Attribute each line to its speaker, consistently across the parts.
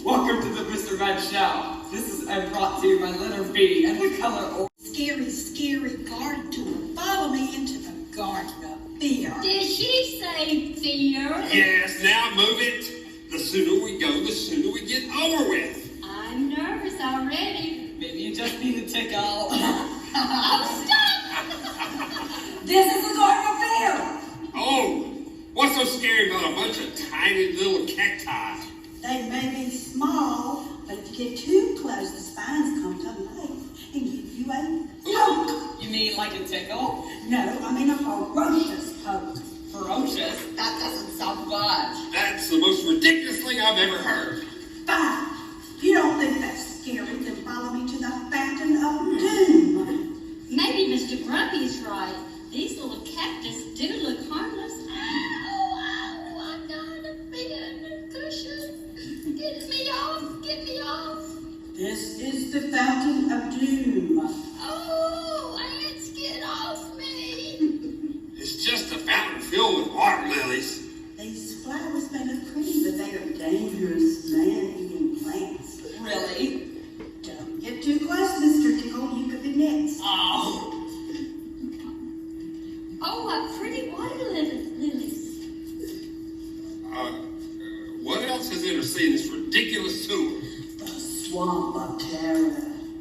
Speaker 1: Welcome to the Mr. Red Show. This is brought to you by letter B and the color
Speaker 2: Scary, scary garden tour. Follow me into the garden of fear.
Speaker 3: Did she say fear?
Speaker 4: Yes, now move it. The sooner we go, the sooner we get over with.
Speaker 3: I'm nervous already.
Speaker 1: Maybe you just need to tickle.
Speaker 3: Oh, stop!
Speaker 2: This is the garden of fear.
Speaker 4: Oh, what's so scary about a bunch of tiny little cacti?
Speaker 2: They may be small, but if you get too close, the spines come to life and give you a poke.
Speaker 1: You mean like a tickle?
Speaker 2: No, I mean a ferocious poke.
Speaker 1: Ferocious? That doesn't sound much.
Speaker 4: That's the most ridiculous thing I've ever heard.
Speaker 2: Fine. If you don't think that's scary, then follow me to the Fountain of Doom.
Speaker 3: Maybe Mr. Grumpy's right. These little cactus do look harmless. Ow, I got a big cushion. Get me off, get me off.
Speaker 2: This is the Fountain of Doom.
Speaker 3: Oh, ants, get off me.
Speaker 4: It's just a fountain filled with water lilies.
Speaker 2: These flowers may look pretty, but they are dangerous man-eating plants.
Speaker 1: Really?
Speaker 2: Don't get too close, Mr. Tickle. You could be next.
Speaker 1: Oh.
Speaker 3: Oh, what pretty water lilies.
Speaker 4: What else is there to see in this ridiculous tour?
Speaker 2: The Swamp of Terror.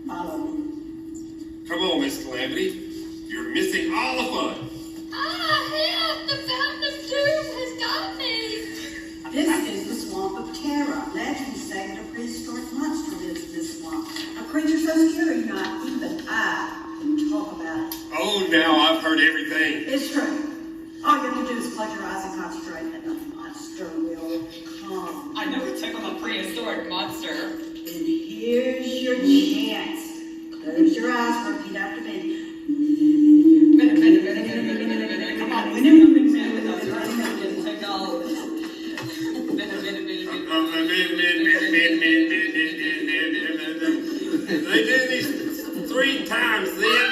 Speaker 2: Follow me.
Speaker 4: Come on, Miss Calamity. You're missing all the fun.
Speaker 3: Ah, help! The Fountain of Doom has got me.
Speaker 2: This is the Swamp of Terror. Legends say that a prehistoric monster lives in this swamp. A creature so scary not even I can talk about it.
Speaker 4: Oh, now I've heard everything.
Speaker 2: It's true. All you have to do is close your eyes and concentrate, and the monster will come.
Speaker 1: I never tickled a prehistoric monster.
Speaker 2: And here's your chance. Close your eyes, repeat after me.
Speaker 1: Come on, we never been with us, right? Get tickled.
Speaker 4: They did these 3 times then.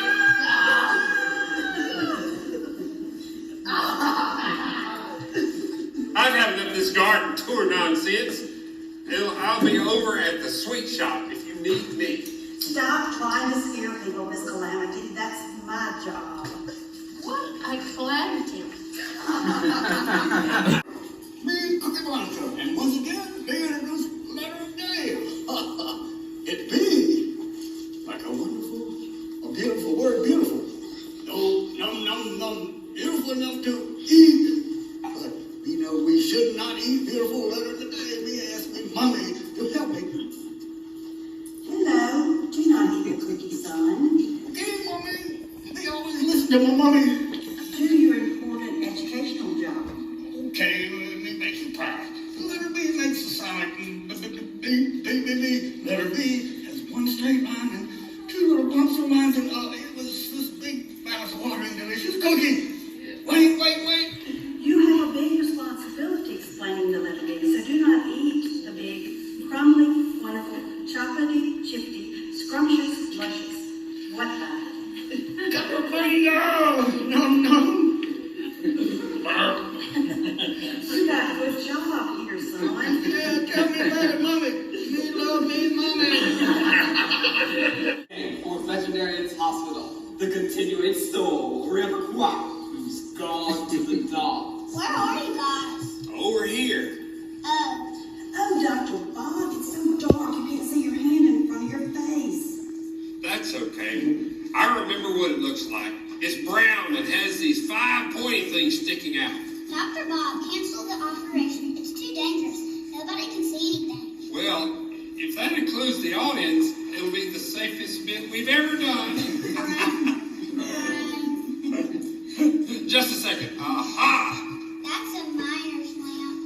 Speaker 4: I've had enough of this garden tour nonsense. I'll be over at the sweet shop if you need me.
Speaker 2: Stop trying to scare people, Miss Calamity. That's my job.
Speaker 3: What a calamity.
Speaker 5: Me, Cookie Monster, and once again, they introduce letter of day. It be like a wonderful, a beautiful word, beautiful. No, beautiful enough to eat. But we know we should not eat beautiful letter of the day. Me ask me, Mommy, to help me.
Speaker 2: Hello. Do not eat a cookie, son.
Speaker 5: Okay, Mommy. They always listen to my mommy.
Speaker 2: Do your important educational job.
Speaker 5: Okay, let me make some pie. Letter B makes a sound like B. Letter B has one straight line and 2 little bumps of lines, and it was this big, mouth-watering, delicious cookie. Wait.
Speaker 2: You have a big responsibility explaining the letter B, so do not eat the big, crumbly, wonderful, chocolatey, chifty, scrumptious, luscious. What kind?
Speaker 5: Chatterbox, no.
Speaker 2: You got a good job here, son.
Speaker 5: Yeah, tell me about it, Mommy. Me love me, Mommy.
Speaker 1: For Veterinarian's Hospital, the continuing soul, River Quack, who's gone to the dogs.
Speaker 6: Where are you guys?
Speaker 4: Over here.
Speaker 2: Oh, Dr. Bob, it's so dark you can't see your hand in front of your face.
Speaker 4: That's okay. I remember what it looks like. It's brown and has these 5 pointy things sticking out.
Speaker 6: Dr. Bob, cancel the operation. It's too dangerous. Nobody can see anything.
Speaker 4: Well, if that includes the audience, it'll be the safest bit we've ever done. Just a second. Aha!
Speaker 6: That's a miner's lamp.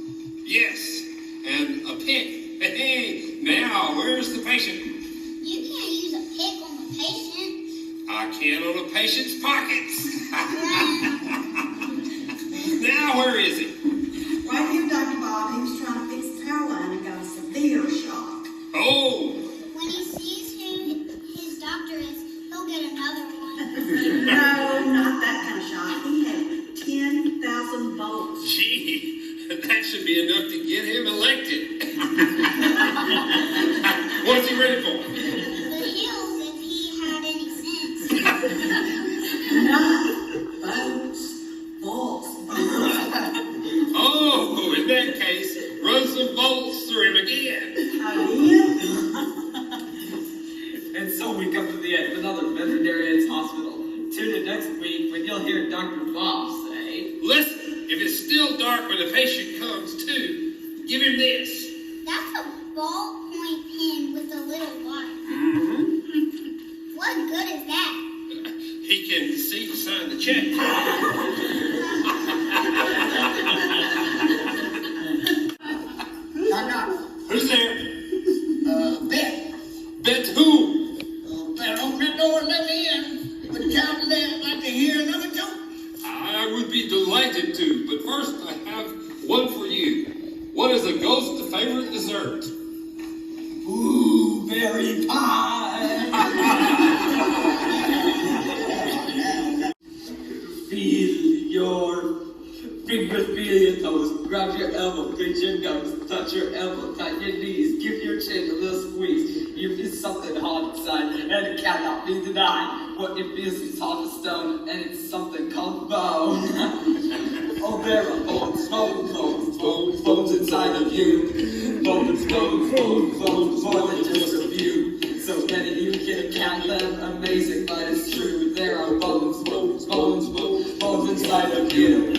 Speaker 4: Yes, and a pick. Hey, now, where's the patient?
Speaker 6: You can't use a pick on the patient.
Speaker 4: I can on a patient's pockets. Now, where is he?
Speaker 2: Right here, Dr. Bob. He was trying to fix the power line and got a severe shock.
Speaker 4: Oh!
Speaker 6: When he sees who his doctor is, he'll get another one.
Speaker 2: No, not that kind of shock. He had 10,000 volts.
Speaker 4: Gee, that should should be enough to get him elected. What's he ready for?
Speaker 6: The hills, if he had any sense.
Speaker 2: Bolts.
Speaker 4: Oh, in that case, run some bolts through him again.
Speaker 1: And so we come to the end of another veterinarian's hospital. Tune in next week when you'll hear Dr. Bob say,
Speaker 4: Listen, if it's still dark when the patient comes to, give him this.
Speaker 6: That's a ballpoint pen with a little wire.
Speaker 4: Mm-hmm.
Speaker 6: What good is that?
Speaker 4: He can see to sign the check.
Speaker 5: Knock, knock.
Speaker 4: Who's there?
Speaker 5: Bet.
Speaker 4: Bet who?
Speaker 5: Better open that door and let me in. Would Captain Dad like to hear another joke?
Speaker 4: I would be delighted to, but first I have one for you. What is a ghost's favorite dessert?
Speaker 1: blueberry pie. Feel your fingers, feel your toes, grab your elbow, get your nose, touch your elbow, touch your knees, give your chin a little squeeze. You feel something hard inside, and it cannot be denied. What it feels is hard as stone, and it's something called bone. Oh, there are bones, bones, bones, bones, bones inside of you. Bones, bones, bones, bones, more than just a few. So many you can count them, amazing, but it's true. There are bones, bones, bones, bones, bones inside of you.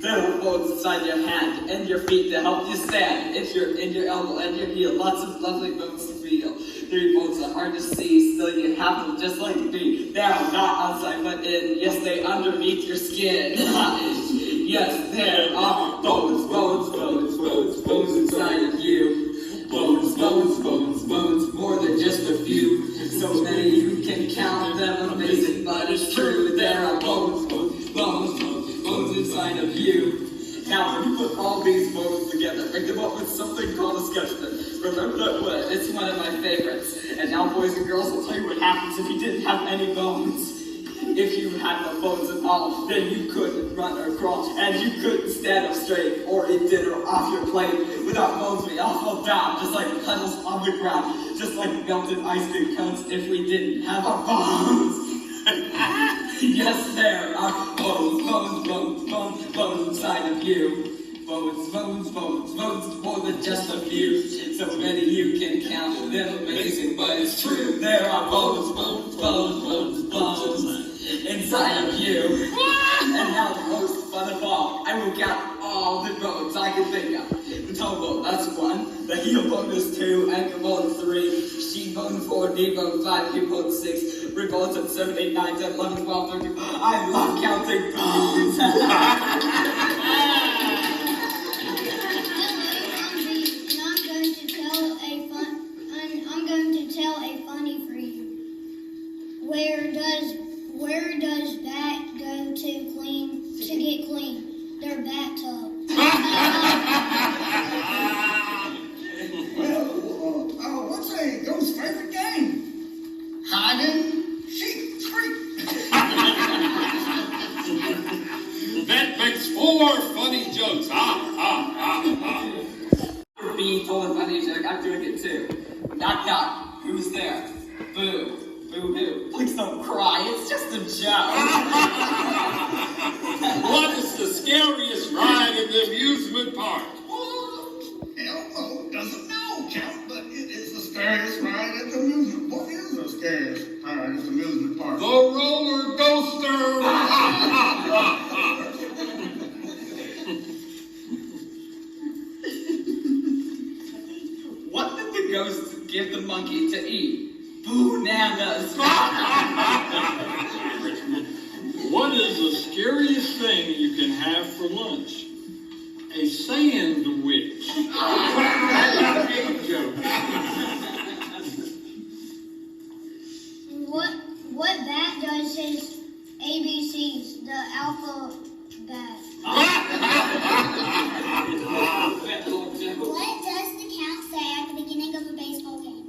Speaker 1: There are bones inside your hand and your feet to help you stand. If you're in your elbow and your heel, lots of lovely bones to feel. 3 bones are hard to see, still you have them just like me. They are not outside but in, yes, they underneath your skin. Yes, there are bones, bones, bones, bones, bones inside of you. Bones, bones, bones, bones, more than just a few. So many you can count them, amazing, but it's true. There are bones, bones, bones, bones, bones inside of you. Now, when you put all these bones together, I come up with something called a sketchbook. Remember that word? It's one of my favorites. And now, boys and girls, I'll tell you what happens if you didn't have any bones. If you had no bones at all, then you couldn't run or crawl, and you couldn't stand up straight or eat dinner off your plate. Without bones, we all fall down, just like puddles on the ground, just like melted ice cream cones if we didn't have our bones. Yes, there are bones, bones, bones, bones, bones inside of you. Bones, bones, bones, bones, more than just a few. So many you can count them, amazing, but it's true. There are bones, bones, bones, bones, bones inside of you. And now the most fun of all, I will count all the bones I can think of. The toe bone, that's 1. The heel bone is 2. Ankle bone 3. Shin bone 4. Knee bone 5. Hip bone 6. Rib bones at 7, 8, 9, 10, 11, 12, 13. I love counting bones.
Speaker 6: I'm going to tell a funny for you. Where does that go to get clean? Their bathtub.
Speaker 5: Well, what's a ghost's favorite game? Hide and seek.
Speaker 4: That makes 4 funny jokes.
Speaker 1: Being told a funny joke, I'm doing it too. Knock, knock. Who's there? Boo. Boo, boo. Please don't cry. It's just a joke.
Speaker 4: What is the scariest ride in the amusement park?
Speaker 5: Elmo doesn't know, Count, but it is the scariest ride at the amusement park. What is the scariest ride at the amusement park?
Speaker 4: The roller coaster!
Speaker 1: What did the ghost give the monkey to eat? Bananas.
Speaker 7: What is the scariest thing you can have for lunch? A sandwich. That's a joke.
Speaker 6: What bat does his ABCs? The alphabet. What does the count say at the beginning of a baseball game?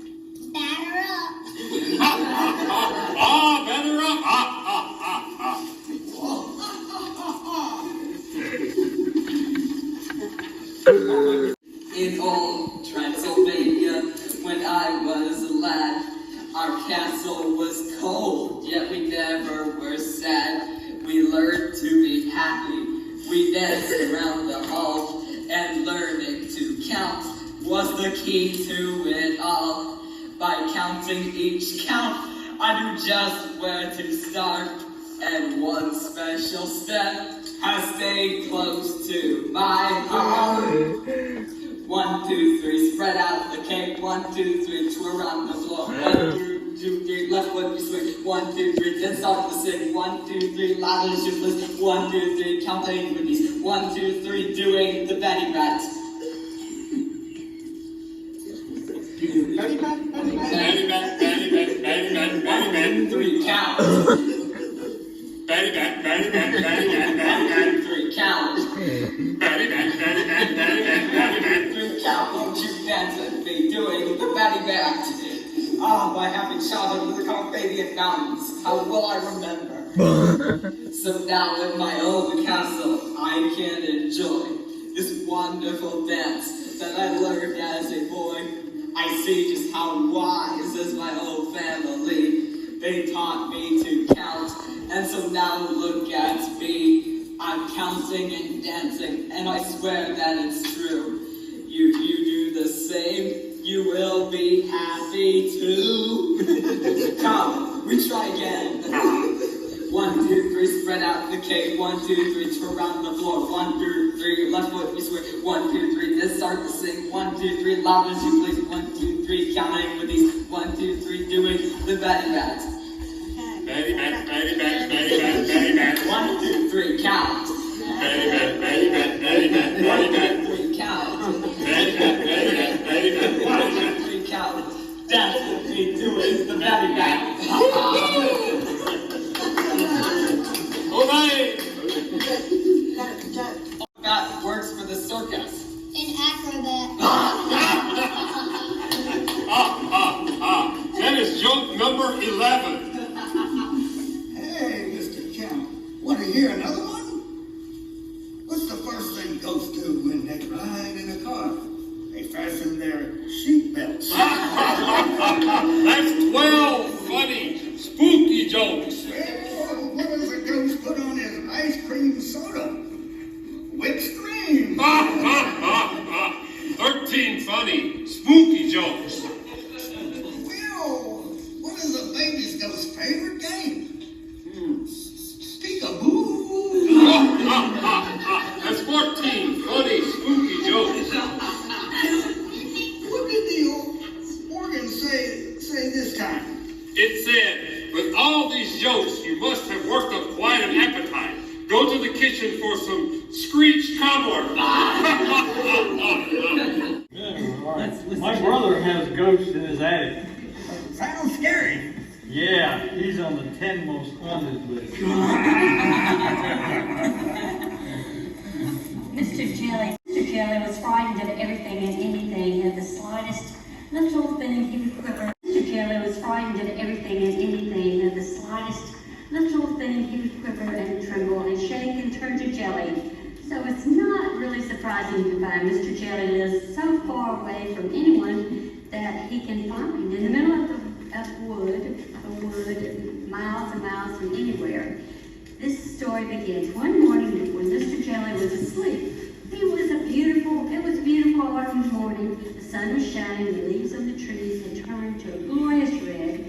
Speaker 6: Batter up.
Speaker 4: Batter up.
Speaker 1: In old Transylvania, when I was a lad, our castle was cold, yet we never were sad. We learned to be happy. We danced around the hall, and learning to count was the key to it all. By counting each count, I knew just where to start, and one special step has stayed close to my heart. 1, 2, 3, spread out the cake. 1, 2, 3, twirl around the floor. 1, 2, 3, left foot you swing. 1, 2, 3, then start to sing. 1, 2, 3, loud as you please. 1, 2, 3, counting with these. 1, 2, 3, doing the Betty Bat.
Speaker 5: Betty Bat, Betty Bat.
Speaker 4: Batty bat, batty bat, batty bat, batty bat.
Speaker 1: 3, count.
Speaker 4: Batty bat, batty bat, batty bat, batty bat.
Speaker 1: 3, count.
Speaker 4: Batty bat, batty bat, batty bat, batty bat.
Speaker 1: 3, count. Won't you dance with me doing the Betty Bat? Ah, my happy childhood with the Carpathian Mountains. How will I remember? So now in my old castle, I can enjoy this wonderful dance that I learned as a boy. I see just how wise is my old family. They taught me to count, and so now look at me. I'm counting and dancing, and I swear that it's true. If you do the same, you will be happy too. Come, we try again. 1, 2, 3, spread out the cake. 1, 2, 3, twirl around the floor. 1, 2, 3, left foot you swing. 1, 2, 3, then start to sing. 1, 2, 3, loud as you please. 1, 2, 3, counting with these. 1, 2, 3, doing the Betty Bat.
Speaker 4: Batty bat, batty bat, batty bat, batty bat.
Speaker 1: 1, 2, 3, count.
Speaker 4: Batty bat, batty bat, batty bat, batty bat.
Speaker 1: 1, 2, 3, count.
Speaker 4: Batty bat, batty bat, batty bat, batty
Speaker 1: 1,
Speaker 4: bat.
Speaker 1: 2, 3, count. Dance with me doing the Betty Bat.
Speaker 4: Olay!
Speaker 1: That works for the circus.
Speaker 6: An acrobat.
Speaker 4: That is joke number 11.
Speaker 5: Hey, Mr. Count, want to hear another one? What's the first thing ghosts do when they ride in a car? They fasten their seat belts.
Speaker 4: That's 12 funny, spooky jokes.
Speaker 5: Well, what does a ghost put on his ice cream soda? Whipped cream.
Speaker 4: 13 funny, spooky jokes.
Speaker 5: Well, what is a baby's ghost's favorite game? Peek-a-boo.
Speaker 4: That's 14 funny, spooky jokes.
Speaker 5: What did the organ say this time?
Speaker 4: It said, with all these jokes, you must have worked up quite an appetite. Go to the kitchen for some screeched cobbler.
Speaker 7: My brother has ghosts in his attic.
Speaker 5: Sounds scary.
Speaker 7: Yeah, he's on the 10 most haunted list.
Speaker 8: Mr. Jelly was frightened of everything and anything, and the slightest little thing he would quiver. Mr. Jelly was frightened of everything and anything, and the slightest little thing he would quiver and tremble and shake and turn to jelly. So it's not really surprising to find Mr. Jelly lives so far away from anyone that he can find in the middle of the wood, miles and miles from anywhere. This story begins one morning when Mr. Jelly was asleep. It was a beautiful autumn morning. The sun was shining, the leaves on the trees had turned to a glorious red,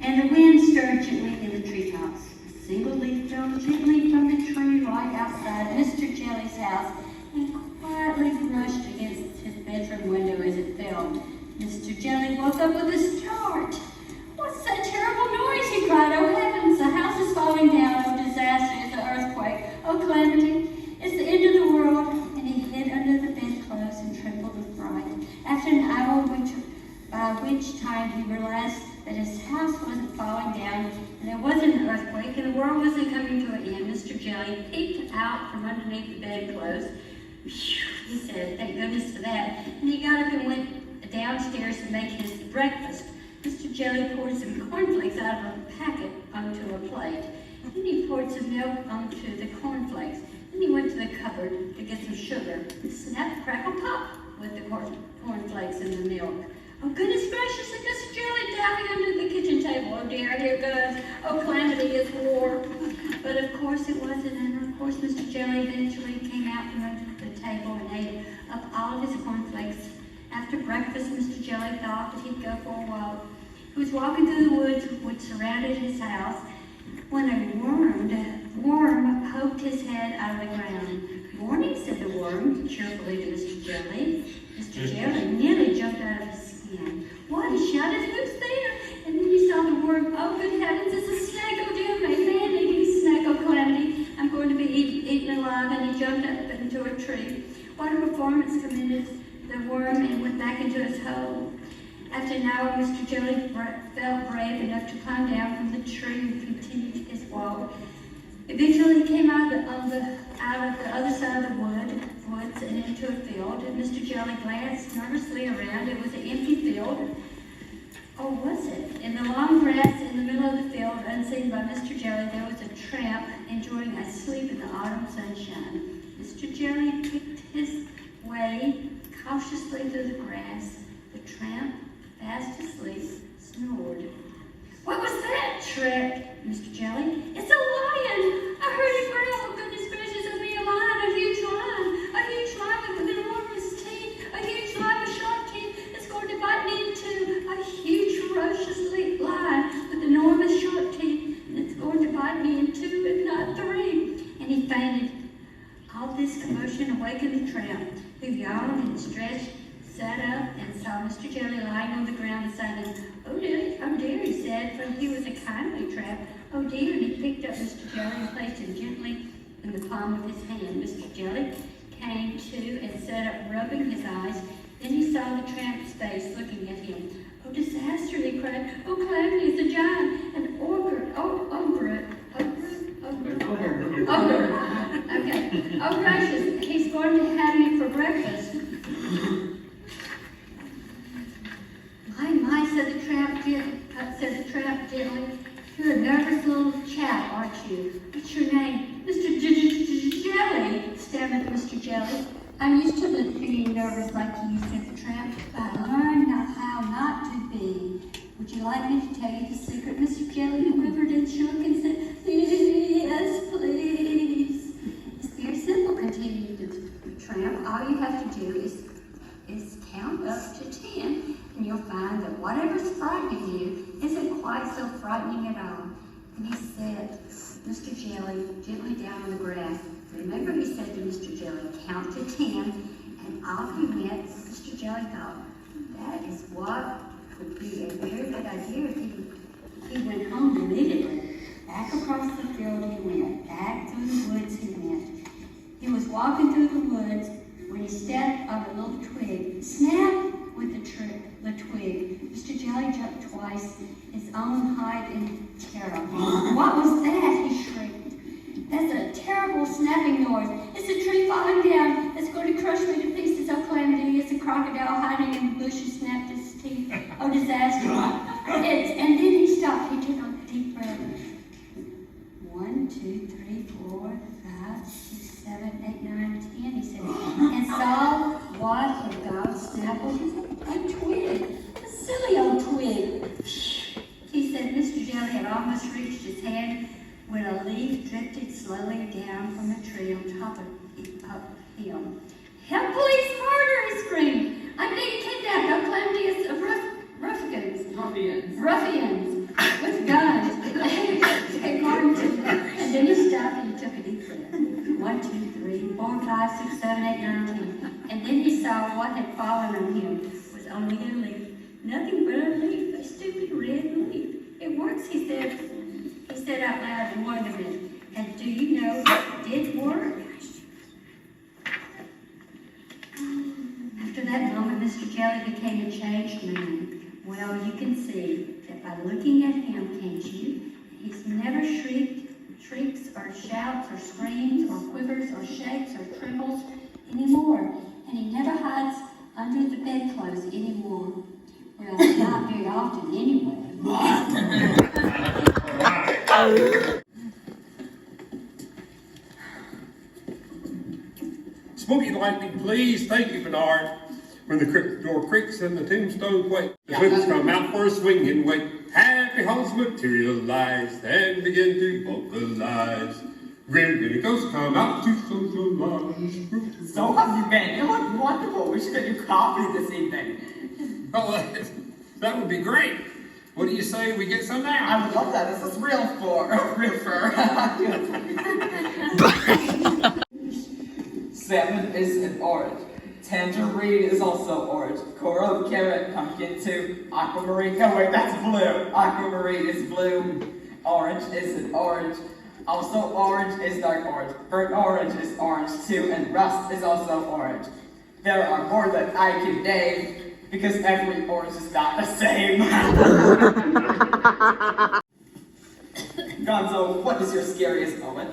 Speaker 8: and the wind stirred gently in the treetops. A single leaf fell gently from the tree right outside Mr. Jelly's house and quietly brushed against his bedroom window as it fell. Mr. Jelly woke up with a start. "What's that terrible noise?" he cried. "Oh heavens, the house is falling down. Oh disaster, it's an earthquake. Oh calamity, it's the end of the world." And he hid under the bedclothes and trembled with fright. After an hour, by which time he realized that his house wasn't falling down and there wasn't an earthquake and the world wasn't coming to an end, Mr. Jelly peeked out from underneath the bedclothes. "Phew," he said, "thank goodness for that." And he got up and went downstairs to make his breakfast. Mr. Jelly poured some cornflakes out of a packet onto a plate. Then he poured some milk onto the cornflakes. Then he went to the cupboard to get some sugar. Snap, crackle, pop with the cornflakes and the milk. Oh, goodness gracious, and Mr. Jelly diving under the kitchen table. Oh dear, here goes. Oh, Calamity is war. But of course it wasn't, and of course Mr. Jelly eventually came out from under the table and ate up all of his cornflakes. After breakfast, Mr. Jelly thought that he'd go for a walk. He was walking through the woods which surrounded his house when a worm poked his head out of the ground. "Morning," said the worm cheerfully to Mr. Jelly. Mr. Jelly nearly jumped out of his skin. "What?" he shouted. "Who's there?" And then he saw the worm. "Oh, good heavens, it's a snake! Oh, dear me, man-eating snake! Oh, Calamity, I'm going to be eaten alive." And he jumped up into a tree. What a performance, commended the worm, and went back into his hole. After an hour, Mr. Jelly felt brave enough to climb down from the tree and continued his walk. Eventually, he came out of the other side of the woods and into a field. And Mr. Jelly glanced nervously around. It was an empty field. Or was it? In the long grass in the middle of the field, unseen by Mr. Jelly, there was a tramp enjoying a sleep in the autumn sunshine. Mr. Jelly picked his way cautiously through the grass. The tramp, fast asleep, snored. "What was that?" shrieked Mr. Jelly. "It's a lion! I heard it growl. Oh, goodness gracious of me, a lion, a huge lion with enormous teeth, a huge lion with sharp teeth. It's going to bite me in two. A huge, ferocious lion with enormous sharp teeth. It's going to bite me in two, if not three." And he fainted. All this commotion awakened the tramp, who yawned and stretched, sat up, and saw Mr. Jelly lying on the ground beside him. Oh dear, he said, for he was a kindly tramp. "Oh dear," and he picked up Mr. Jelly and placed him gently in the palm of his hand. Mr. Jelly came to and sat up, rubbing his eyes. Then he saw the tramp's face looking at him. "Oh, disaster," he cried. "Oh, Calamity is a giant, an ogre. Okay. Oh, gracious, he's going to have me for breakfast." My, said the tramp gently. "You're a nervous little chap, aren't you? What's your name?" "Mr. Jelly," stammered Mr. Jelly. "I'm used to being nervous like you," said the tramp. "I learned how not to be. Would you like me to tell you the secret?" Mr. Jelly quivered and shook and said, "Yes, please." "It's very simple," continued the tramp. "All you have to do is count up to 10, and you'll find that whatever's frightening you isn't quite so frightening at all." And he said, Mr. Jelly gently down on the grass. Remember, he said to Mr. Jelly, "Count to 10, and off he went. Mr. Jelly thought, that is what would be a very good idea if he went home immediately. Back across the field he went. Back through the woods he went. He was walking through the woods when he stepped on a little twig. Snap! With the twig. Mr. Jelly jumped twice, his own height in terror. "What was that?" he shrieked. "That's a terrible snapping noise. It's a tree falling down. It's going to crush me to pieces. Oh, Calamity, it's a crocodile hiding in the bush who snapped his teeth. Oh, disaster." And then he stopped. He took a deep breath. 1, 2, 3, 4, 5, 6, 7, 8, 9, 10, he said, and saw what had God snappled a twig, a silly old twig. He said Mr. Jelly had almost reached his hand when a leaf drifted slowly down from a tree on top of him. "Help, police, murder!" he screamed. "I'm being kidnapped. Oh, Calamity is a ruffians with guns." And then he stopped and he took a deep breath. 1, 2, 3, 4, 5, 6, 7, 8, 9, 10. And then he saw what had fallen on him was only a leaf. Nothing but a leaf, a stupid red leaf. "It works," he said. He said out loud in wonderment. And do you know it did work? After that moment, Mr. Jelly became a changed man. Well, you can see that by looking at him, can't you? He's never shrieks or shouts or screams or quivers or shakes or trembles anymore. And he never hides under the bedclothes anymore. Well, not very often anyway.
Speaker 4: lightning, please. Thank you, Bernard. When the crypt door creaks and the tombstone quakes, the twins come out for a swing and wake. Happy homes materialize and begin to vocalize. Grim ghosts come out to socialize.
Speaker 1: So have you been? You look wonderful. We should get you coffee this evening.
Speaker 4: Oh, that would be great. What do you say we get some now?
Speaker 1: I would love that. This is real fur. 7 is an orange. Tangerine is also orange. Coral, carrot, pumpkin 2. Aquamarine. No, wait, that's blue. Aquamarine is blue. Orange is an orange. Also, orange is dark orange. Burnt orange is orange too, and rust is also orange. There are more than I can name, because every orange is not the same. Gonzo, what is your scariest moment?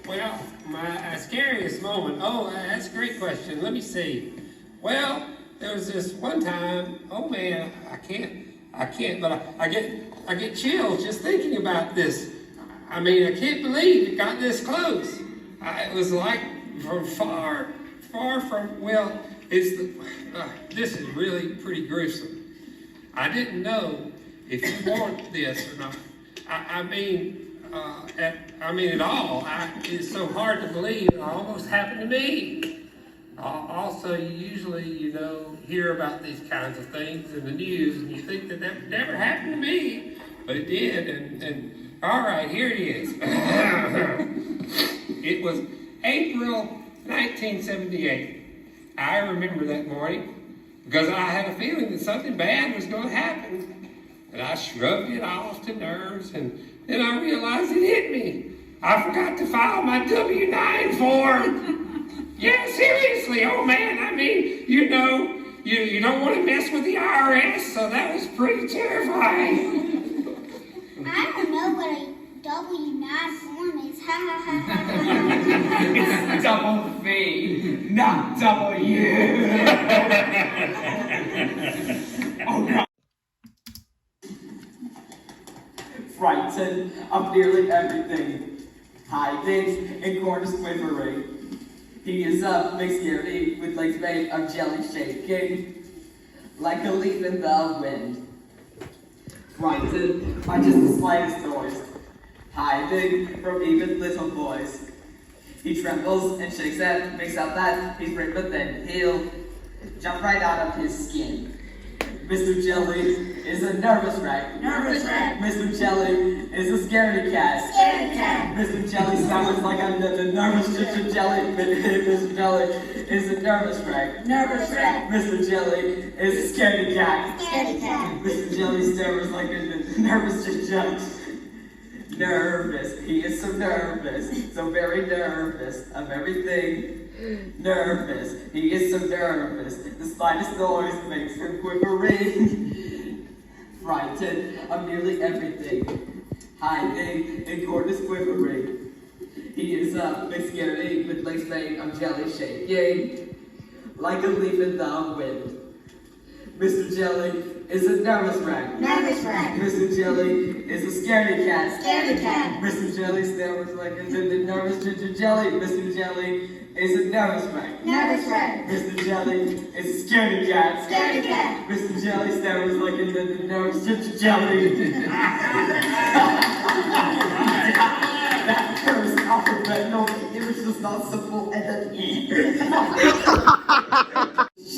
Speaker 4: Well, my scariest moment. Oh, that's a great question. Let me see. Well, there was this one time. Oh man, I can't. But I get chills just thinking about this. I mean, I can't believe it got this close. It was like from far from. Well, this is really pretty gruesome. I didn't know if you want this or not. I mean at all. It's so hard to believe it almost happened to me. Also, you usually, hear about these kinds of things in the news, and you think that would never happen to me, but it did. And all right, here it is. It was April 1978. I remember that morning because I had a feeling that something bad was going to happen. And I shrugged it off to nerves, and then I realized it hit me. I forgot to file my W-9 form. Yeah, seriously, oh man, I mean, you don't want to mess with the IRS, so that was pretty terrifying.
Speaker 6: I don't know what a W-9 form is. Ha ha ha ha.
Speaker 1: It's double V, not double U. Oh God. Frightened of nearly everything, hiding in corners quivering. He is up, makes scaredy, with legs made of jelly shaking, like a leaf in the wind. Frightened by just the slightest noise, hiding from even little boys. He trembles and shakes it, makes out that he's brave, but then he'll jump right out of his skin. Mr. Jelly is a nervous wreck.
Speaker 2: Nervous wreck.
Speaker 1: Mr. Jelly is a scaredy cat.
Speaker 6: Scaredy cat.
Speaker 1: Mr. Jelly sounds like I'm the nervous Mr. Jelly. Mr. Jelly is a nervous wreck.
Speaker 2: Nervous wreck.
Speaker 1: Mr. Jelly is a scaredy cat.
Speaker 6: Scaredy cat.
Speaker 1: Mr. Jelly stares like a nervous judge. Nervous. He is so nervous. So very nervous of everything. Nervous. He is so nervous. The slightest noise makes him quivering. Frightened of nearly everything. Hiding in corners quivering. He is up, makes scaredy, with legs made of jelly shaking, like a leaf in the wind. Mr. Jelly is a nervous wreck.
Speaker 6: Nervous wreck.
Speaker 1: Mr. Jelly is a scaredy cat.
Speaker 6: Scaredy cat.
Speaker 1: Mr. Jelly stammers like a nervous ginger jelly. Mr. Jelly is a nervous wreck.
Speaker 6: Nervous wreck.
Speaker 1: Mr. Jelly is a scaredy cat.
Speaker 6: Scaredy cat.
Speaker 1: Mr. Jelly stammers like a nervous ginger jelly. That cursed alphabet, no, it was just not simple and an E.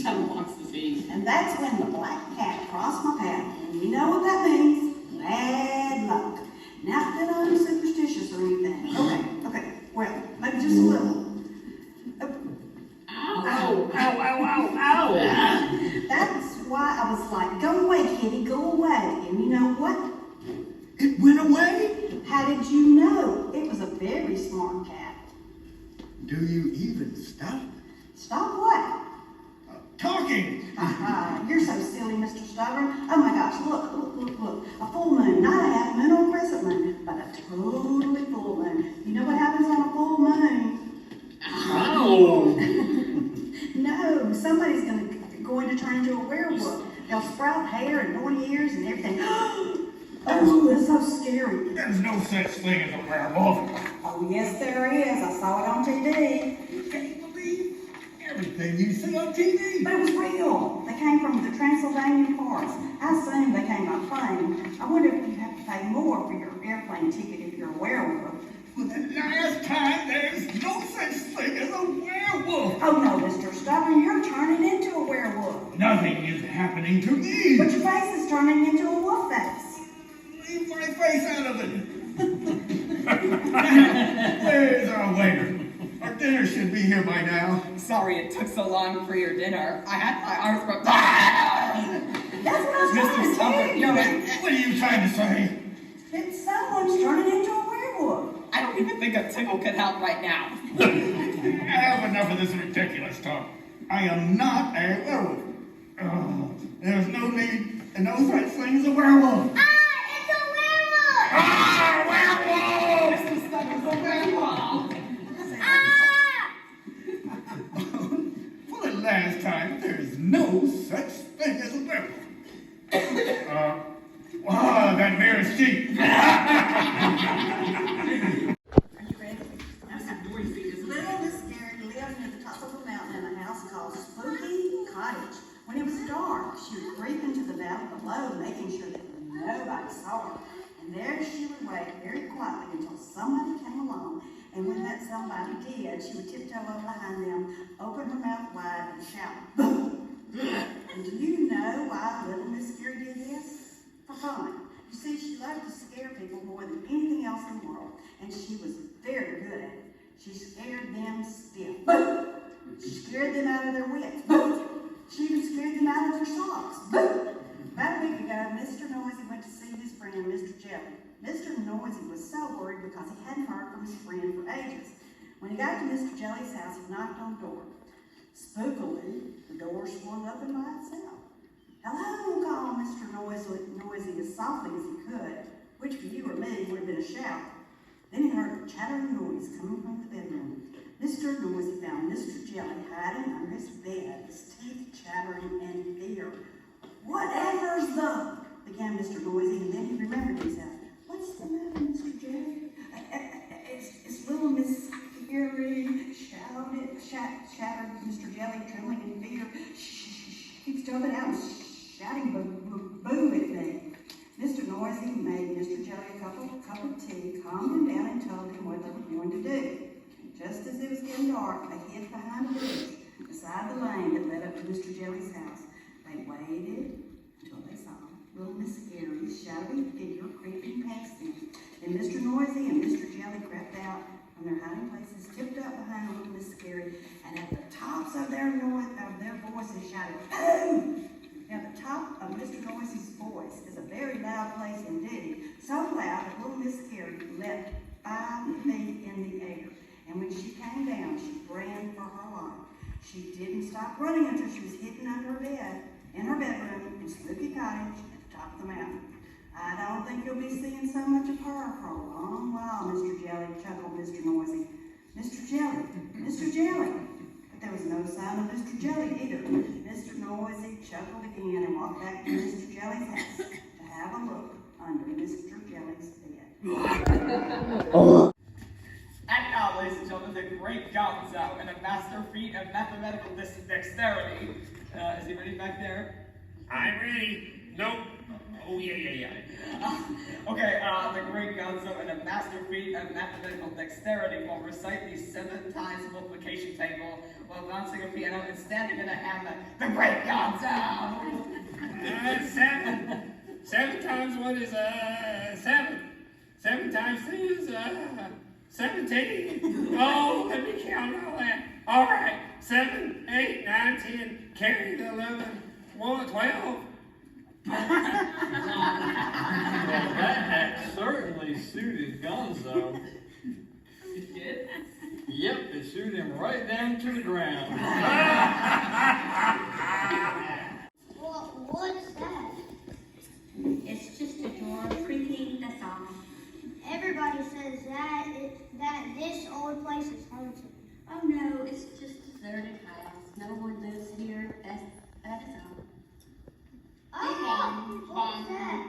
Speaker 2: Chatterbox disease. And that's when the black cat crossed my path. And you know what that means? Bad luck. Not that I'm superstitious or anything. Okay. Well, maybe just a little. Ow. That's why I was like, go away, kitty, go away. And you know what?
Speaker 5: It went away?
Speaker 2: How did you know? It was a very smart cat.
Speaker 5: Do you even stop?
Speaker 2: Stop what?
Speaker 5: Talking!
Speaker 2: You're so silly, Mr. Stubborn. Oh my gosh, look. A full moon, not a half moon or a crescent moon, but a totally full moon. You know what happens on a full moon?
Speaker 7: Oh!
Speaker 2: No, somebody's going to turn into a werewolf. They'll sprout hair and horny ears and everything. Oh, that's so scary.
Speaker 5: There's no such thing as a werewolf.
Speaker 2: Oh, yes, there is. I saw it on TV.
Speaker 5: Can you believe everything you see on TV.
Speaker 2: But it was real. They came from the Transylvanian forest. I assume they came by plane. I wonder if you have to pay more for your airplane ticket if you're a werewolf.
Speaker 5: For the last time, there's no such thing as a werewolf.
Speaker 2: Oh no, Mr. Stubborn, you're turning into a werewolf.
Speaker 5: Nothing is happening to me.
Speaker 2: But your face is turning into a wolf face.
Speaker 5: Leave my face out of it. Where's our waiter? Our dinner should be here by now.
Speaker 1: Sorry it took so long for your dinner. I had my arms broke.
Speaker 2: That's what I was trying
Speaker 1: Mr.
Speaker 2: to
Speaker 1: Stubborn,
Speaker 2: tell
Speaker 1: you're
Speaker 2: you.
Speaker 1: right.
Speaker 5: What are you trying to say?
Speaker 2: That someone's turning into a werewolf.
Speaker 1: I don't even think a tickle could help right now.
Speaker 5: I have enough of this ridiculous talk. I am not a werewolf. Oh, there's no need and no such thing as a werewolf.
Speaker 6: It's a werewolf!
Speaker 5: Werewolf!
Speaker 1: Mr. Stubborn's a werewolf.
Speaker 5: For the last time, there's no such thing as a werewolf. Wow, that bear is cheap.
Speaker 2: Little Miss Gary lived near the top of a mountain in a house called Spooky Cottage. When it was dark, she would creep into the valley below, making sure that nobody saw her. And there she would wait very quietly until somebody came along. And when that somebody did, she would tiptoe over behind them, open her mouth wide, and shout, "Boo!" And do you know why little Miss Gary did this? For fun. You see, she loved to scare people more than anything else in the world, and she was very good at it. She scared them stiff. Boo! She scared them out of their wits. Boo! She even scared them out of their socks. Boo! About a week ago, Mr. Noisy went to see his friend, Mr. Jelly. Mr. Noisy was so worried because he hadn't heard from his friend for ages. When he got to Mr. Jelly's house, he knocked on the door. Spookily, the door swung open by itself. "Hello," called Mr. Noisy as softly as he could, which for you or me would have been a shout. Then he heard a chattering noise coming from the bedroom. Mr. Noisy found Mr. Jelly hiding under his bed, his teeth chattering in fear. "Whatever's the..." began Mr. Noisy, and then he remembered himself. "What's the matter, Mr. Jelly?" It's little Miss Gary, chattered Mr. Jelly, trembling in fear. She keeps jumping out and shouting boo at me. Mr. Noisy made Mr. Jelly a cup of tea, calmed him down, and told him what they were going to do. Just as it was getting dark, they hid behind a bush beside the lane that led up to Mr. Jelly's house. They waited until they saw little Miss Gary's shadowy figure creeping past them. Then Mr. Noisy and Mr. Jelly crept out from their hiding places, tipped up behind little Miss Gary, and at the tops of their voices shouted, "Boo!" Now, the top of Mr. Noisy's voice is a very loud place indeed, so loud that little Miss Gary leapt 5 feet in the air. And when she came down, she ran for her life. She didn't stop running until she was hidden under her bed, in her bedroom, in Spooky Cottage, at the top of the mountain. "I don't think you'll be seeing so much of her for a long while, Mr. Jelly," chuckled Mr. Noisy. "Mr. Jelly, Mr. Jelly." But there was no sign of Mr. Jelly either. Mr. Noisy chuckled again and walked back to Mr. Jelly's house to have a look under Mr. Jelly's bed.
Speaker 1: And now, ladies and gentlemen, the great Gonzo and a master feat of mathematical dexterity. Is he ready back there?
Speaker 4: I'm ready. Nope. Oh, yeah.
Speaker 1: Okay, the great Gonzo and a master feat of mathematical dexterity will recite the 7 times multiplication table while bouncing a piano and standing in a hammock. The great Gonzo!
Speaker 4: 7. 7 times 1 is 7. 7 times 3 is 17. Oh, let me count all that. All right. 7, 8, 9, 10. Carry the 11. 1, 12.
Speaker 7: Well, that had certainly suited Gonzo.
Speaker 1: It did?
Speaker 7: Yep, it suited him right down to the ground.
Speaker 6: What is that?
Speaker 8: It's just a door creaking, that's all.
Speaker 6: Everybody says that this old place is haunted.
Speaker 8: Oh no, it's just a deserted house. No one lives here. That is all.
Speaker 6: Oh, what's that?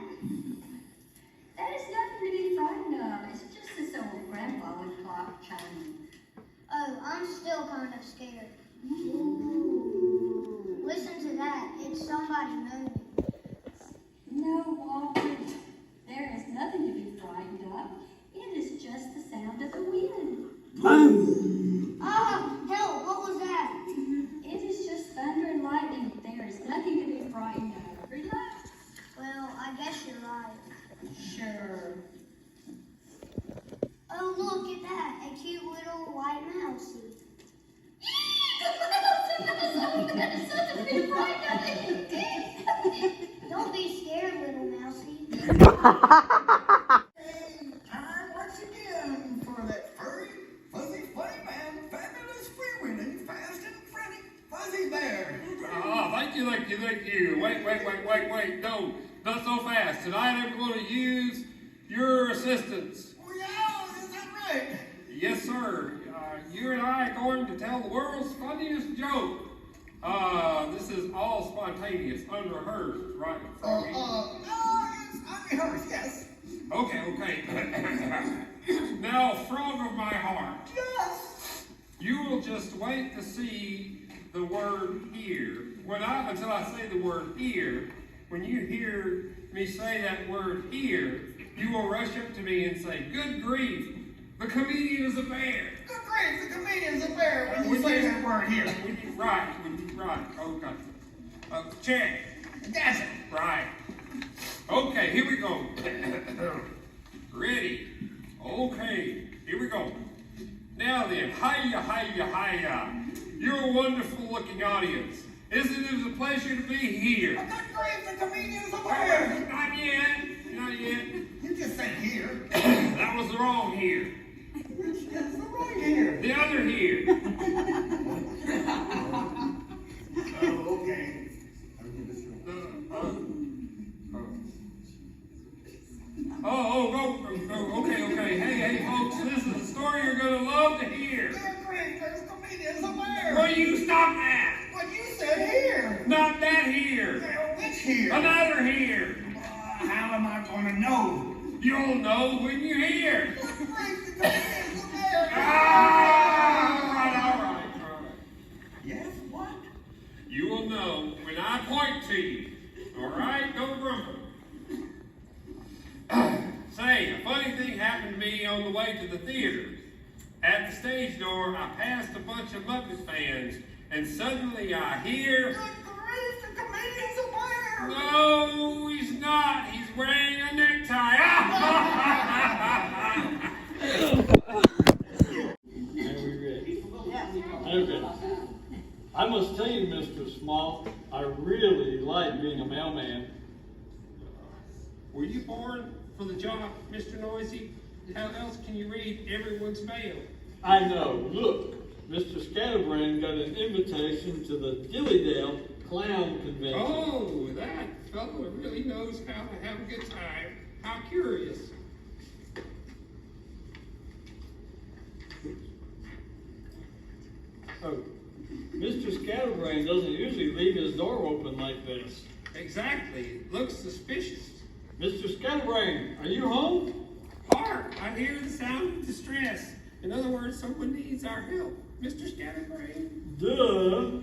Speaker 8: That is nothing to be frightened of. It's just this old grandfather clock chiming.
Speaker 6: Oh, I'm still kind of scared.
Speaker 8: Ooh,
Speaker 5: Fuzzy Bear.
Speaker 4: Thank you. Wait. No, not so fast. Tonight I'm going to use your assistance.
Speaker 5: Oh, yeah, is that right?
Speaker 4: Yes, sir. You and I are going to tell the world's funniest joke. This is all spontaneous, unrehearsed, right?
Speaker 5: No, it's unrehearsed, yes.
Speaker 4: Okay. Now, frog of my heart.
Speaker 5: Yes.
Speaker 4: You will just wait to see the word here. Until I say the word here, when you hear me say that word here, you will rush up to me and say, good grief, the comedian is a bear.
Speaker 5: Good grief, the comedian's a bear when you say that word here.
Speaker 4: Right. Okay. Check.
Speaker 5: Gotcha.
Speaker 4: Right. Okay, here we go. Ready? Okay, here we go. Now then, hiya. You're a wonderful looking audience. Isn't it a pleasure to be here?
Speaker 5: Good grief, the comedian's a bear.
Speaker 4: Not yet.
Speaker 5: You just said here.
Speaker 4: That was the wrong here.
Speaker 5: Which is the right here?
Speaker 4: The other here.
Speaker 5: Oh, okay.
Speaker 4: Okay. Hey, folks, this is a story you're going to love to hear.
Speaker 5: Good grief, there's a comedian's a bear.
Speaker 4: Will you stop that?
Speaker 5: But you said here.
Speaker 4: Not that here.
Speaker 5: Which here?
Speaker 4: Another here.
Speaker 5: How am I going to know?
Speaker 4: You'll know when you hear.
Speaker 5: Good grief, the comedian's a bear.
Speaker 4: All right.
Speaker 5: Yes, what?
Speaker 4: You will know when I point to you. All right? Don't grumble. Say, a funny thing happened to me on the way to the theater. At the stage door, I passed a bunch of Muppet fans, and suddenly I hear...
Speaker 5: Good grief, the comedian's a bear!
Speaker 4: No, he's not. He's wearing a necktie.
Speaker 7: Are we ready? Okay. I must tell you, Mr. Small, I really like being a mailman.
Speaker 4: Were you born for the job, Mr. Noisy? How else can you read everyone's mail?
Speaker 7: I know. Look, Mr. Scatterbrain got an invitation to the Dillydale Clown Convention.
Speaker 4: Oh, that fellow really knows how to have a good time. How curious.
Speaker 7: Oh, Mr. Scatterbrain doesn't usually leave his door open like this.
Speaker 4: Exactly. It looks suspicious.
Speaker 7: Mr. Scatterbrain, are you home?
Speaker 4: Hark! I hear the sound of distress. In other words, someone needs our help. Mr. Scatterbrain.
Speaker 7: Duh.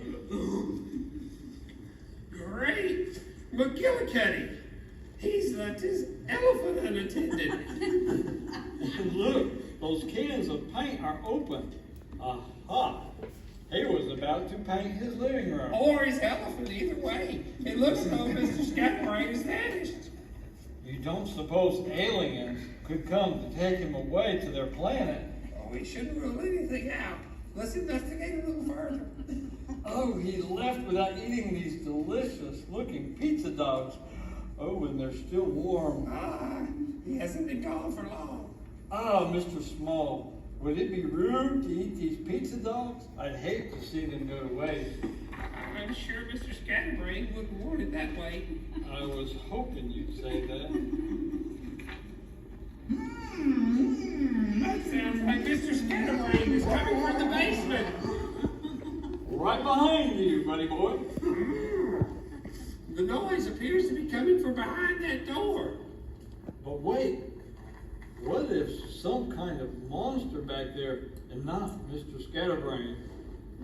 Speaker 4: Great! McGillicuddy. He's left his elephant unattended.
Speaker 7: Look, those cans of paint are open. Aha! He was about to paint his living room.
Speaker 4: Or his elephant, either way. It looks as though Mr. Scatterbrain has vanished.
Speaker 7: You don't suppose aliens could come to take him away to their planet?
Speaker 4: Oh, we shouldn't rule anything out. Let's investigate a little further.
Speaker 7: Oh, he left without eating these delicious-looking pizza dogs. Oh, and they're still warm.
Speaker 4: He hasn't been gone for long.
Speaker 7: Mr. Small, would it be rude to eat these pizza dogs? I'd hate to see them go to waste.
Speaker 4: I'm sure Mr. Scatterbrain wouldn't want it that way.
Speaker 7: I was hoping you'd say that.
Speaker 4: That sounds like Mr. Scatterbrain is coming from the basement.
Speaker 7: Right behind you, buddy boy.
Speaker 4: The noise appears to be coming from behind that door.
Speaker 7: But wait, what if some kind of monster back there and not Mr. Scatterbrain?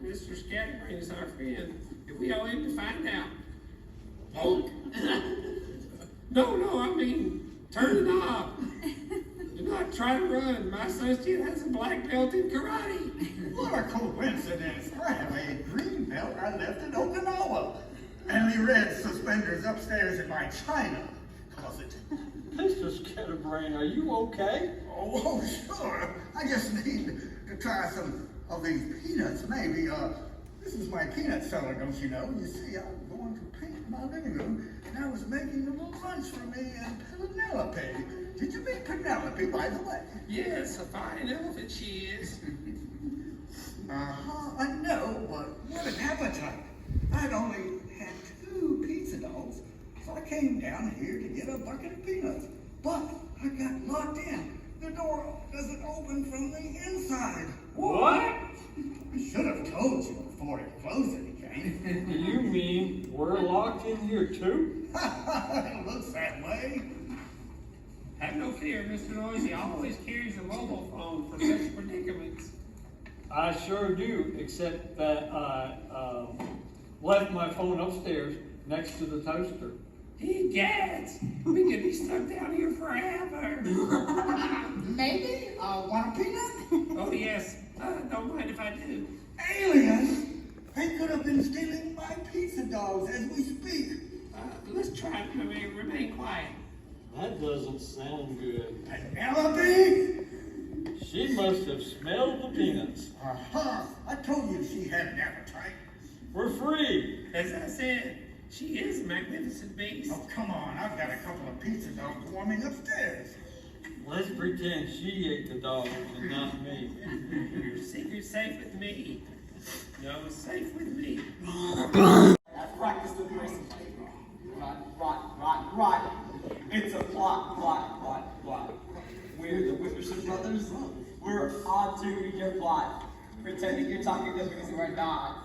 Speaker 4: Mr. Scatterbrain is our friend, and we owe him to find out. Oh. No, I mean, turn the knob. Do not try to run. My associate has a black belt in karate.
Speaker 5: What a coincidence. I have a green belt I left in Okinawa. And the red suspenders upstairs in my china closet.
Speaker 7: Mr. Scatterbrain, are you okay?
Speaker 5: Oh, sure. I just need to try some of these peanuts, maybe. This is my peanut cellar, don't you know? You see, I'm going to paint my living room, and I was making a little lunch for me and Penelope. Did you meet Penelope, by the way?
Speaker 4: Yes, a fine elephant she is.
Speaker 5: I know, but what an appetite. I'd only had 2 pizza dogs, so I came down here to get a bucket of peanuts. But I got locked in. The door doesn't open from the inside.
Speaker 7: What?
Speaker 5: I should have told you before it closed it again.
Speaker 7: You mean we're locked in here too?
Speaker 5: It looks that way.
Speaker 4: Have no fear, Mr. Noise. He always carries a mobile phone for such predicaments.
Speaker 7: I sure do, except that I left my phone upstairs next to the toaster.
Speaker 4: Egads! We could be stuck down here forever.
Speaker 5: Maybe? Want a peanut?
Speaker 4: Oh, yes. Don't mind if I do.
Speaker 5: Aliens? They could have been stealing my pizza dogs as we speak.
Speaker 4: Let's try to remain quiet.
Speaker 7: That doesn't sound good.
Speaker 5: Penelope?
Speaker 7: She must have smelled the peanuts.
Speaker 5: I told you she had an appetite.
Speaker 7: We're free.
Speaker 4: As I said, she is a magnificent beast.
Speaker 5: Oh, come on. I've got a couple of pizza dogs warming upstairs.
Speaker 7: Let's pretend she ate the dogs and not me.
Speaker 4: Your secret's safe with me. No, safe with me.
Speaker 1: I practiced with racing. Right. It's a plot. We're the Witherson brothers. We're on to your plot, pretending you're talking to me because you are not.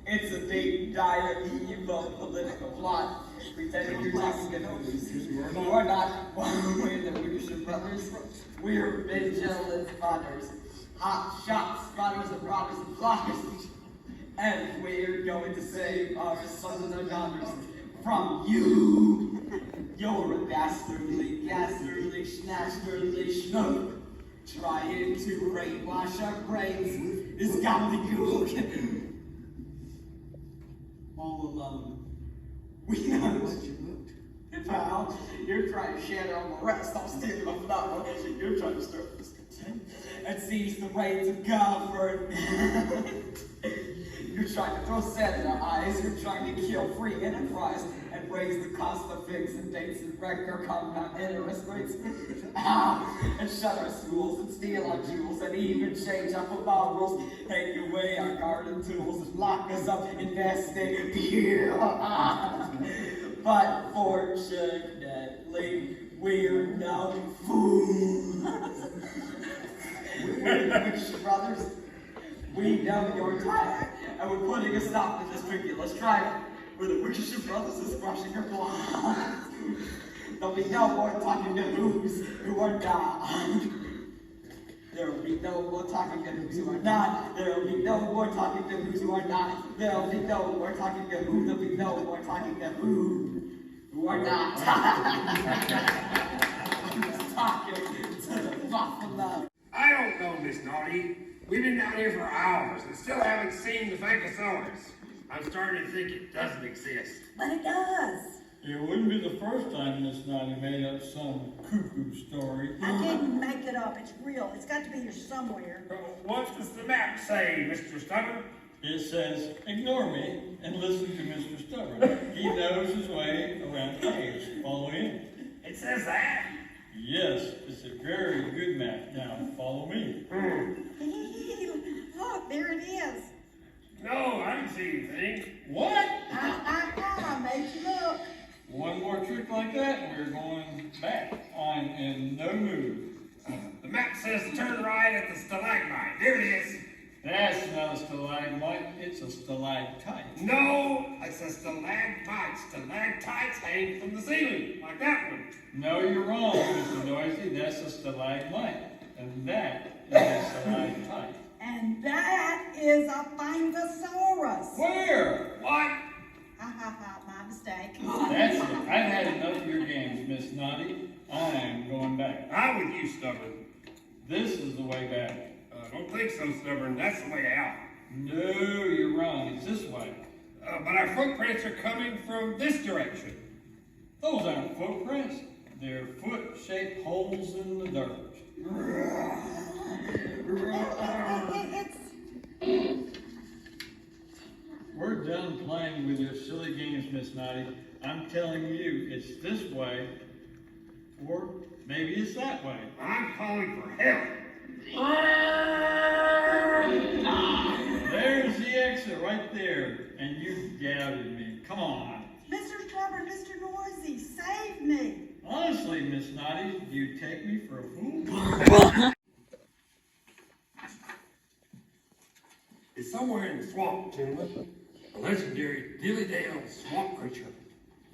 Speaker 1: It's a deep, dire, evil political plot, pretending you're talking to those who are not. We're the Witherson brothers. We're vigilant spotters, hot shot spotters of robbers and plotters. And we're going to save our sons and our daughters from you. You're a dastardly, schnook, trying to brainwash our brains is gobbledygook. All alone. We know what you looked. Pal, you're trying to shatter on the rest. I'm stealing my flower. You're trying to stir up discontent and seize the reins of government. You're trying to throw sand in our eyes. You're trying to kill free enterprise and raise the cost of fixed and dates and record compound interest rates. And shut our schools and steal our jewels and even change our football rules. Take away our garden tools and lock us up investing here. But fortunately, we're no fools. We're the Witch brothers. We know you're tired, and we're putting a stop to this ridiculous trial. We're the Witch brothers is crushing your blood. There'll be no more talking to who are not. There will be no more talking to who are not. There will be no more talking to who are not. There will be no more talking to who. There'll be no more talking to who are not. Talking to the buffalo.
Speaker 4: I don't know, Miss Naughty. We've been down here for hours and still haven't seen the Fankosaurus. I'm starting to think it doesn't exist.
Speaker 2: But it does.
Speaker 7: It wouldn't be the first time Miss Naughty made up some cuckoo story.
Speaker 2: I didn't make it up. It's real. It's got to be here somewhere.
Speaker 4: What does the map say, Mr. Stubborn?
Speaker 7: It says, ignore me and listen to Mr. Stubborn. He knows his way around caves. Follow him.
Speaker 4: It says that?
Speaker 7: Yes, it's a very good map. Now, follow me.
Speaker 2: Look, there it is.
Speaker 4: No, I don't see anything.
Speaker 7: What?
Speaker 2: I made you look.
Speaker 7: One more trick like that, and we're going back. I'm in no mood.
Speaker 4: The map says to turn right at the stalagmite. There it is.
Speaker 7: That's not a stalagmite, it's a stalactite.
Speaker 4: No, it's a stalagmite. Stalactites hang from the ceiling, like that one.
Speaker 7: No, you're wrong, Mr. Noisy. That's a stalagmite. And that is a stalactite.
Speaker 2: And that is a Fangosaurus.
Speaker 7: Where?
Speaker 4: What?
Speaker 2: My mistake.
Speaker 7: That's it. I've had enough of your games, Miss Naughty. I'm going back.
Speaker 4: I'm with you, Stubborn.
Speaker 7: This is the way back.
Speaker 4: Don't think so, Stubborn. That's the way out.
Speaker 7: No, you're wrong. It's this way.
Speaker 4: But our footprints are coming from this direction.
Speaker 7: Those aren't footprints. They're foot-shaped holes in the dirt. We're done playing with your silly games, Miss Naughty. I'm telling you, it's this way, or maybe it's that way.
Speaker 4: I'm calling for help.
Speaker 7: actually right there, and you doubted me. Come on.
Speaker 2: Mr. Stubborn, Mr. Noisy, save me.
Speaker 7: Honestly, Miss Naughty, do you take me for a fool?
Speaker 4: It's somewhere in the swamp, gentlemen. A legendary dilly-dale swamp creature.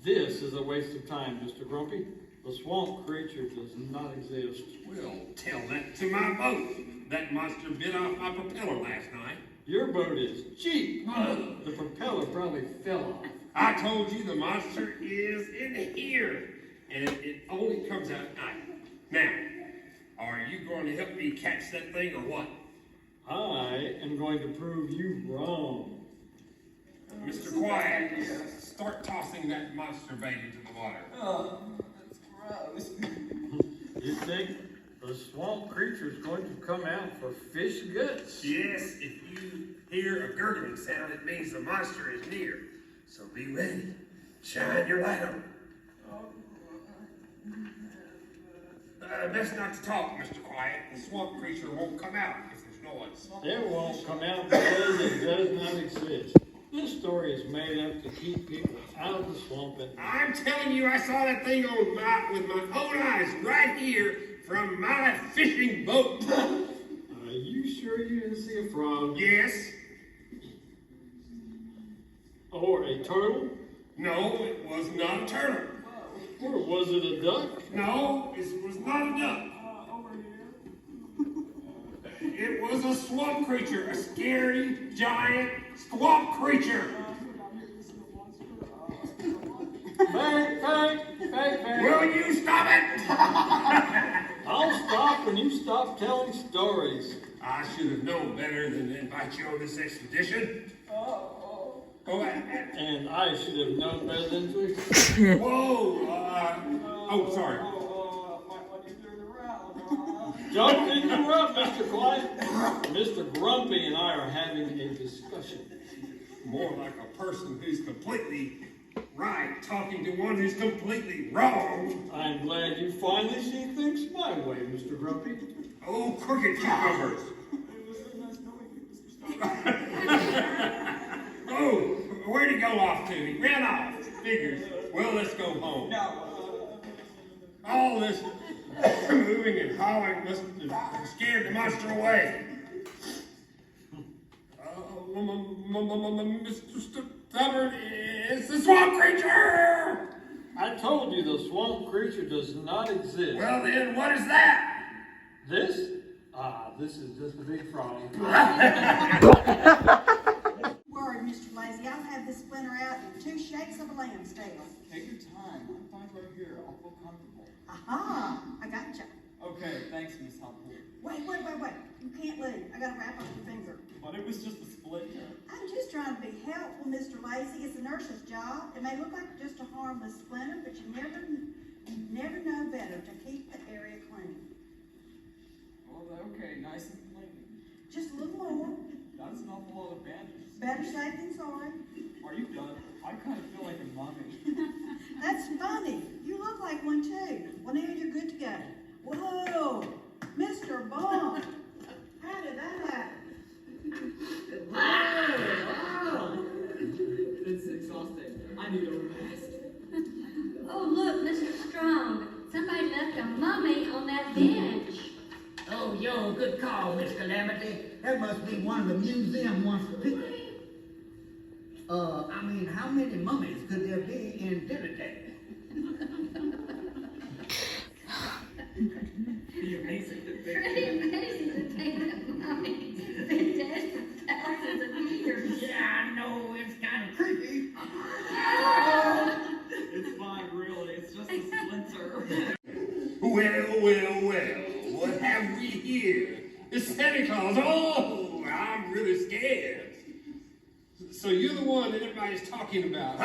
Speaker 7: This is a waste of time, Mr. Grumpy. The swamp creature does not exist.
Speaker 4: Well, tell that to my boat. That monster bit off my propeller last night.
Speaker 7: Your boat is cheap. The propeller probably fell off.
Speaker 4: I told you the monster is in here, and it only comes out at night. Now, are you going to help me catch that thing or what?
Speaker 7: I am going to prove you wrong.
Speaker 4: Mr. Quiet, start tossing that monster bait into the water.
Speaker 1: Oh, that's gross.
Speaker 7: You think the swamp creature is going to come out for fish guts?
Speaker 4: Yes, if you hear a gurgling sound, it means the monster is near. So be ready. Shine your light on it. Best not to talk, Mr. Quiet. The swamp creature won't come out if there's noise.
Speaker 7: It won't come out because it does not exist. This story is made up to keep people out of the swamp at night.
Speaker 4: I'm telling you, I saw that thing with my own eyes right here from my fishing boat.
Speaker 7: Are you sure you didn't see a frog?
Speaker 4: Yes.
Speaker 7: Or a turtle?
Speaker 4: No, it was not a turtle.
Speaker 7: Or was it a duck?
Speaker 4: No, it was not a duck. It was a swamp creature, a scary, giant swamp creature.
Speaker 7: Fake.
Speaker 4: Will you stop it?
Speaker 7: I'll stop when you stop telling stories.
Speaker 4: I should have known better than to invite you on this expedition. Go ahead.
Speaker 7: And I should have known better than to.
Speaker 4: Whoa, sorry.
Speaker 7: Don't interrupt, Mr. Quiet. Mr. Grumpy and I are having a discussion.
Speaker 4: More like a person who's completely right talking to one who's completely wrong.
Speaker 7: I'm glad you finally see things my way, Mr. Grumpy.
Speaker 4: Oh, crooked cucumbers. Oh, where'd he go off to? He ran off. Figures. Well, let's go home.
Speaker 1: No.
Speaker 4: All this moving and howling must have scared the monster away. Mr. Stubborn, it's the swamp creature!
Speaker 7: I told you the swamp creature does not exist.
Speaker 4: Well then, what is that?
Speaker 7: This? This is just a big frog.
Speaker 2: Worry, Mr. Lazy, I'll have this splinter out in 2 shakes of a lamb's tail.
Speaker 1: Take your time. I'm fine right here. I'll feel comfortable.
Speaker 2: Aha, I gotcha.
Speaker 1: Okay, thanks, Miss Humble.
Speaker 2: Wait. You can't leave. I gotta wrap up your finger.
Speaker 1: But it was just a splinter.
Speaker 2: I'm just trying to be helpful, Mr. Lazy. It's a nurse's job. It may look like just a harmless splinter, but you never know better to keep the area clean.
Speaker 1: Well, okay, nice and clean.
Speaker 2: Just a little more.
Speaker 1: That's an awful lot of bandages.
Speaker 2: Better safe than sorry.
Speaker 1: Are you done? I kind of feel like a mummy.
Speaker 2: That's funny. You look like one too. Well, now you're good to go. Whoa, Mr. Bond. How did that happen?
Speaker 1: Wow. It's exhausting. I need a rest.
Speaker 8: Oh, look, Mr. Strong. Somebody left a mummy on that bench.
Speaker 9: Oh, yo, good call, Miss Calamity. That must be one of the museum ones for Piggy. How many mummies could there be in Dilliday?
Speaker 1: Pretty amazing to think.
Speaker 8: Pretty amazing to think that mummy's been dead for thousands of years.
Speaker 9: Yeah, I know, it's kind of creepy.
Speaker 1: It's fine, really. It's just a splinter.
Speaker 4: Well, what have we here? It's Santa Claus. Oh, I'm really scared. So you're the one that everybody's talking about.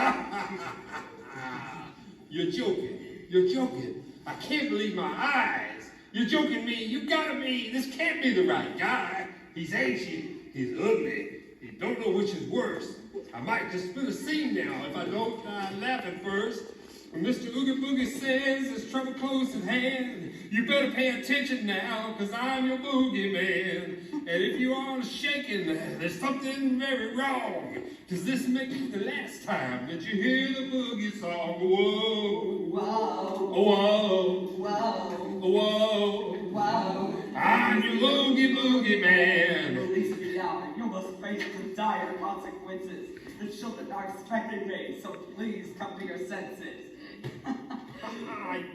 Speaker 4: You're joking. I can't believe my eyes. You're joking me. This can't be the right guy. He's ancient. He's ugly. You don't know which is worse. I might just split a scene now if I don't laugh at first. When Mr. Oogie Boogie says there's trouble close at hand, you better pay attention now, 'cause I'm your boogie man. And if you aren't shaking, there's something very wrong, 'cause this may be the last time that you hear the boogie song. Whoa,
Speaker 1: Wow,
Speaker 4: whoa,
Speaker 1: wow,
Speaker 4: whoa,
Speaker 1: wow.
Speaker 4: I'm your boogie boogie man.
Speaker 1: Release me now, you must face the dire consequences. The children are expecting me, so please come to your senses.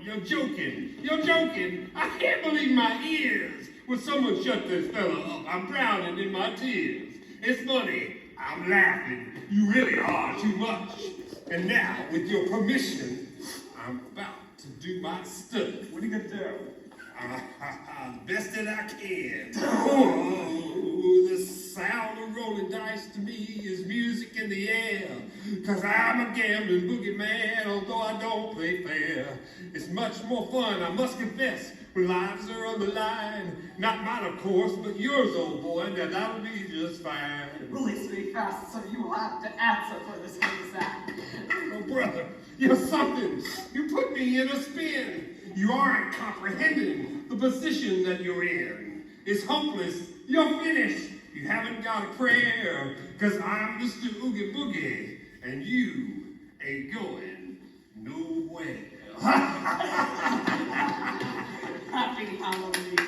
Speaker 4: You're joking. You're joking. I can't believe my ears. Will someone shut this fella up? I'm drowning in my tears. It's funny. I'm laughing. You really are too much. And now, with your permission, I'm about to do my stuff.
Speaker 1: What are you gonna do?
Speaker 4: The best that I can. Oh, the sound of rolling dice to me is music in the air. 'Cause I'm a gambling boogie man, although I don't play fair. It's much more fun, I must confess, when lives are on the line. Not mine, of course, but yours, old boy. Now that'll be just fine.
Speaker 1: Release me fast, so you will have to answer for this famous act.
Speaker 4: Oh, brother, you're something. You put me in a spin. You aren't comprehending the position that you're in. It's hopeless. You're finished. You haven't got a prayer, 'cause I'm Mr. Oogie Boogie, and you ain't going nowhere.
Speaker 1: Happy Halloween.